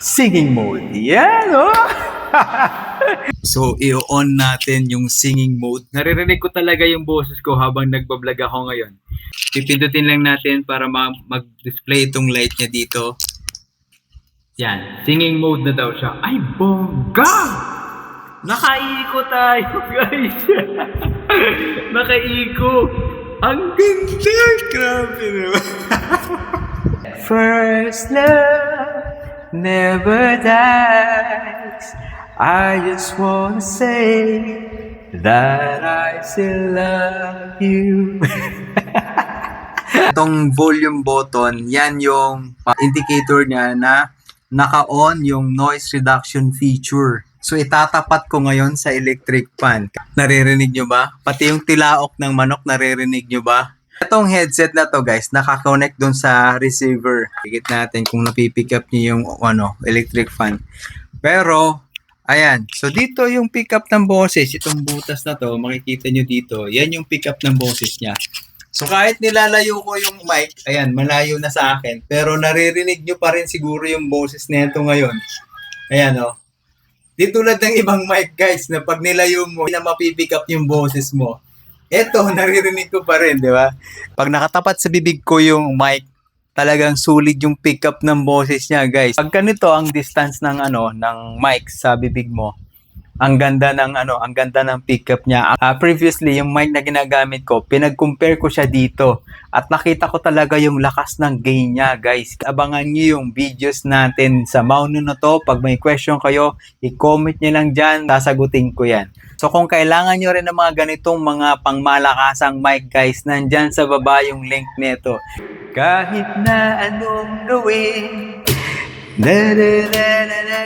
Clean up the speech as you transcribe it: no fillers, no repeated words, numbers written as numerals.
Singing mode. Yan, oh! So, i-on natin yung singing mode. Naririnig ko talaga yung boses ko habang nagbablog ako ngayon. Pipindutin lang natin para mag-display itong light niya dito. Yan. Singing mode na daw siya. Ay, bongga! Nakaiko tayo, guys! Nakaiko! Ang ganda! Grabe naman! First love never dies. I just wanna say that I still love you. Itong volume button, yan yung indicator niya na naka-on yung noise reduction feature. So itatapat ko ngayon sa electric fan. Naririnig nyo ba? Pati yung tilaok ng manok, naririnig nyo ba? Itong headset na to guys, naka-connect dun sa receiver. Higit natin kung napipick up niyo yung electric fan. Pero, ayan. So dito yung pick up ng boses. Itong butas na to, makikita nyo dito. Yan yung pick up ng boses niya. So kahit nilalayo ko yung mic, ayan, malayo na sa akin. Pero naririnig nyo pa rin siguro yung boses nito ngayon. Ayan o. Di tulad ng ibang mic guys, na pag nilayo mo, na mapipick up yung boses mo. Eto, naririnig ko pa rin, di ba? Pag nakatapat sa bibig ko yung mic, talagang sulit yung pick up ng boses niya, guys. Pag ganito ang distance ng ng mic sa bibig mo, ang ganda ng pick up niya. Previously, yung mic na ginagamit ko, pinag-compare ko siya dito at nakita ko talaga yung lakas ng gain niya, guys. Abangan niyo yung videos natin sa Mauno na to. Pag may question kayo, i-comment niyo lang dyan, sasagutin ko yan. So kung kailangan nyo rin ng mga ganitong mga pangmalakasang mic, guys, nandyan sa baba yung link nito. Kahit na anong gawin, na na na na na